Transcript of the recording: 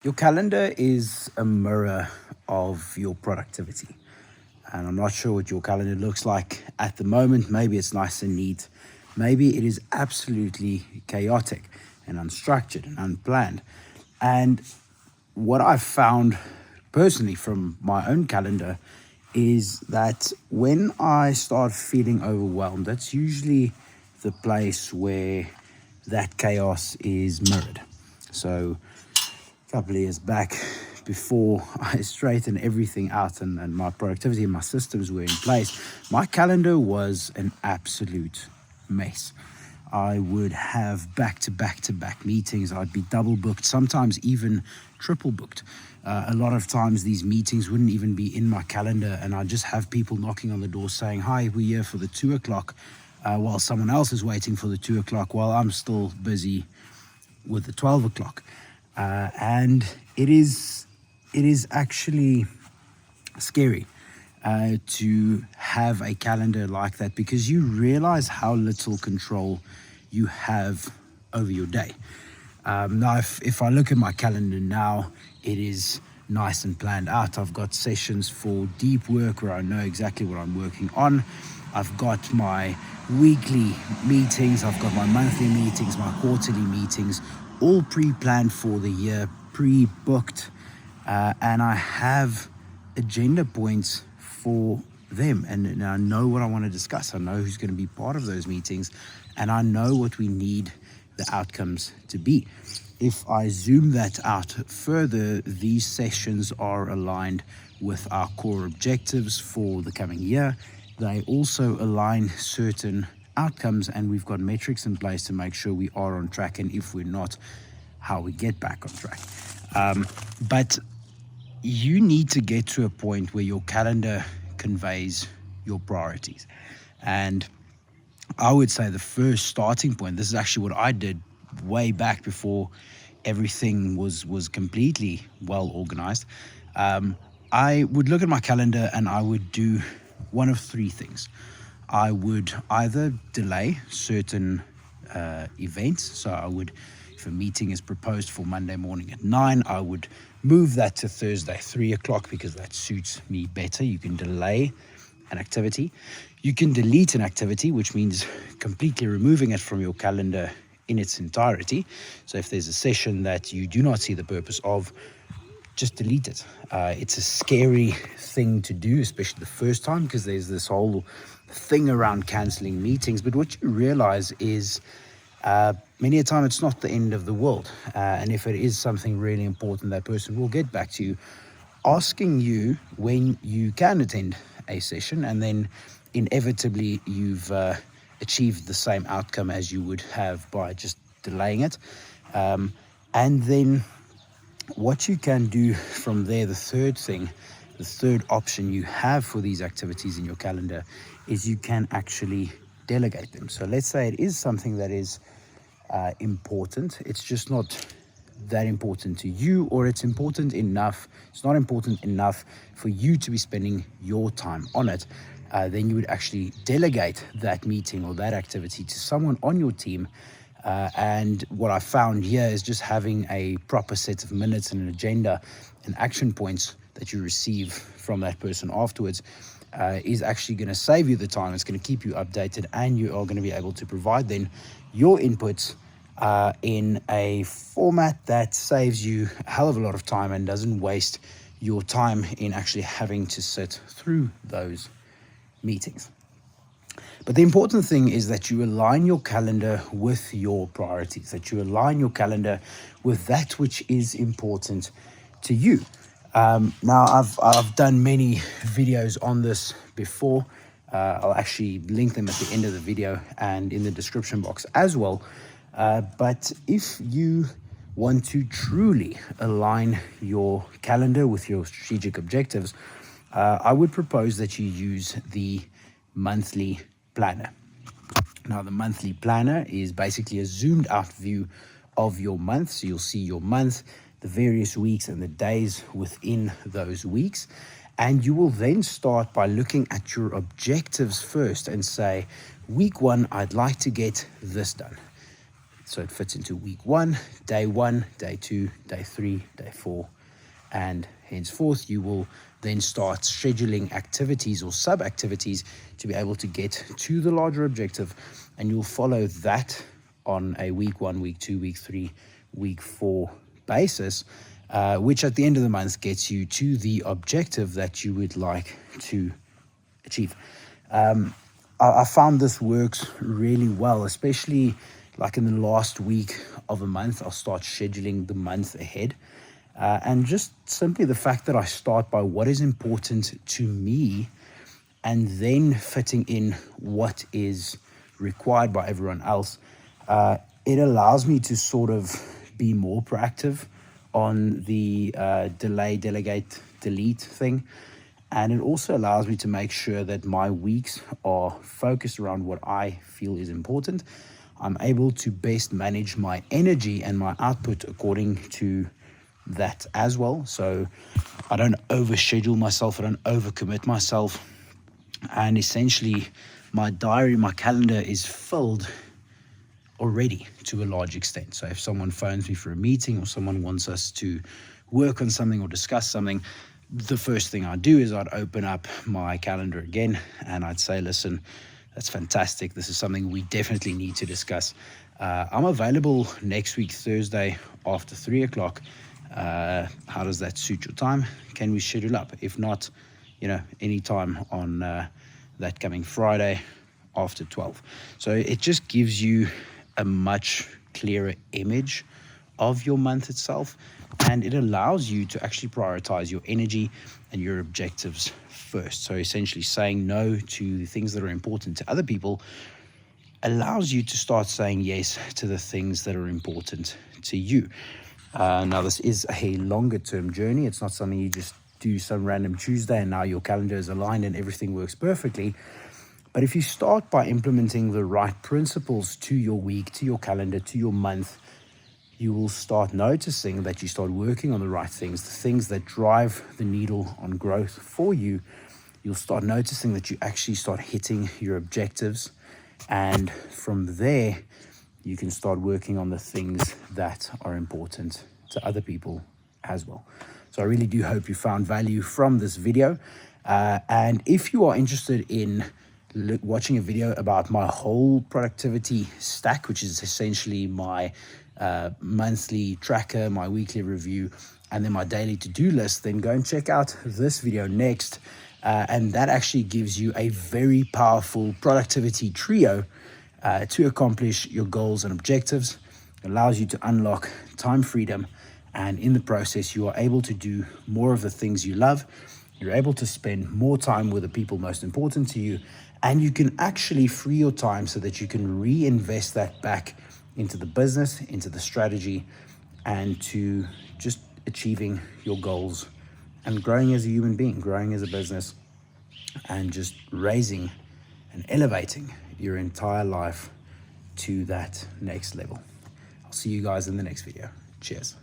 Your calendar is a mirror of your productivity. And I'm not sure what your calendar looks like at the moment. Maybe it's nice and neat. Maybe it is absolutely chaotic and unstructured and unplanned. And what I've found personally from my own calendar is that when I start feeling overwhelmed, that's usually the place where that chaos is mirrored. So a couple of years back, before I straightened everything out and my productivity and my systems were in place, my calendar was an absolute mess. I would have back to back to back meetings. I'd be double booked, sometimes even triple booked. A lot of times these meetings wouldn't even be in my calendar, and I'd just have people knocking on the door saying, "Hi, we're here for the 2 o'clock," while someone else is waiting for the 2 o'clock while I'm still busy with the 12 o'clock. And it is actually scary to have a calendar like that, because you realize how little control you have over your day. Now, if I look at my calendar now, it is nice and planned out. I've got sessions for deep work where I know exactly what I'm working on. I've got my weekly meetings, I've got my monthly meetings, my quarterly meetings, all pre-planned for the year, pre-booked, and I have agenda points for them, and I know what I want to discuss. I know who's going to be part of those meetings, and I know what we need the outcomes to be. If I zoom that out further, these sessions are aligned with our core objectives for the coming year. They also align certain outcomes, and we've got metrics in place to make sure we are on track, and if we're not, how we get back on track. But you need to get to a point where your calendar conveys your priorities. And I would say the first starting point, this is actually what I did way back before everything was completely well organized. I would look at my calendar and I would do one of three things. I would either delay certain events. So I would, if a meeting is proposed for Monday morning at 9, I would move that to Thursday 3 o'clock, because that suits me better. You can delay an activity. You can delete an activity, which means completely removing it from your calendar in its entirety. So if there's a session that you do not see the purpose of, just delete it. It's a scary thing to do, especially the first time, because there's this whole thing around canceling meetings. But what you realize is many a time it's not the end of the world. And if it is something really important, that person will get back to you, asking you when you can attend a session, and then inevitably you've achieved the same outcome as you would have by just delaying it. And then what you can do from there, the third option you have for these activities in your calendar, is you can actually delegate them. So let's say it is something that is important. It's just not that important to you, or it's important enough. It's not important enough for you to be spending your time on it. Then you would actually delegate that meeting or that activity to someone on your team. And what I found here is just having a proper set of minutes and an agenda and action points that you receive from that person afterwards is actually going to save you the time. It's going to keep you updated, and you are going to be able to provide then your inputs in a format that saves you a hell of a lot of time and doesn't waste your time in actually having to sit through those meetings. But the important thing is that you align your calendar with your priorities, that you align your calendar with that which is important to you. Now, I've done many videos on this before. I'll actually link them at the end of the video and in the description box as well. But if you want to truly align your calendar with your strategic objectives, I would propose that you use the monthly planner. Now, the monthly planner is basically a zoomed out view of your month. So you'll see your month, the various weeks and the days within those weeks. And you will then start by looking at your objectives first and say, week 1, I'd like to get this done. So it fits into week 1, day 1, day 2, day 3, day 4, and henceforth you will then start scheduling activities or sub-activities to be able to get to the larger objective, and you'll follow that on a week 1, week 2, week 3, week 4 basis, which at the end of the month gets you to the objective that you would like to achieve. I found this works really well, especially like in the last week of a month. I'll start scheduling the month ahead. And just simply the fact that I start by what is important to me and then fitting in what is required by everyone else, it allows me to sort of be more proactive on the delay, delegate, delete thing. And it also allows me to make sure that my weeks are focused around what I feel is important. I'm able to best manage my energy and my output according to that as well. So I don't overschedule myself, I don't overcommit myself. And essentially my diary, my calendar is filled already to a large extent. So if someone phones me for a meeting or someone wants us to work on something or discuss something, the first thing I'd do is I'd open up my calendar again and I'd say, listen, that's fantastic. This is something we definitely need to discuss. I'm available next week, Thursday after 3 o'clock. How does that suit your time? Can we schedule up? If not, anytime on that coming Friday after 12. So it just gives you a much clearer image of your month itself, and it allows you to actually prioritize your energy and your objectives first. So essentially saying no to things that are important to other people allows you to start saying yes to the things that are important to you. Now this is a longer term journey. It's not something you just do some random Tuesday and now your calendar is aligned and everything works perfectly. But if you start by implementing the right principles to your week, to your calendar, to your month, you will start noticing that you start working on the right things, the things that drive the needle on growth for you. You'll start noticing that you actually start hitting your objectives. And from there, you can start working on the things that are important to other people as well. So I really do hope you found value from this video. And if you are interested in watching a video about my whole productivity stack, which is essentially my monthly tracker, my weekly review, and then my daily to-do list, then go and check out this video next. And that actually gives you a very powerful productivity trio to accomplish your goals and objectives. It allows you to unlock time freedom, and in the process, you are able to do more of the things you love. You're able to spend more time with the people most important to you, and you can actually free your time so that you can reinvest that back into the business, into the strategy, and to just achieving your goals and growing as a human being, growing as a business, and just raising and elevating your entire life to that next level. I'll see you guys in the next video. Cheers.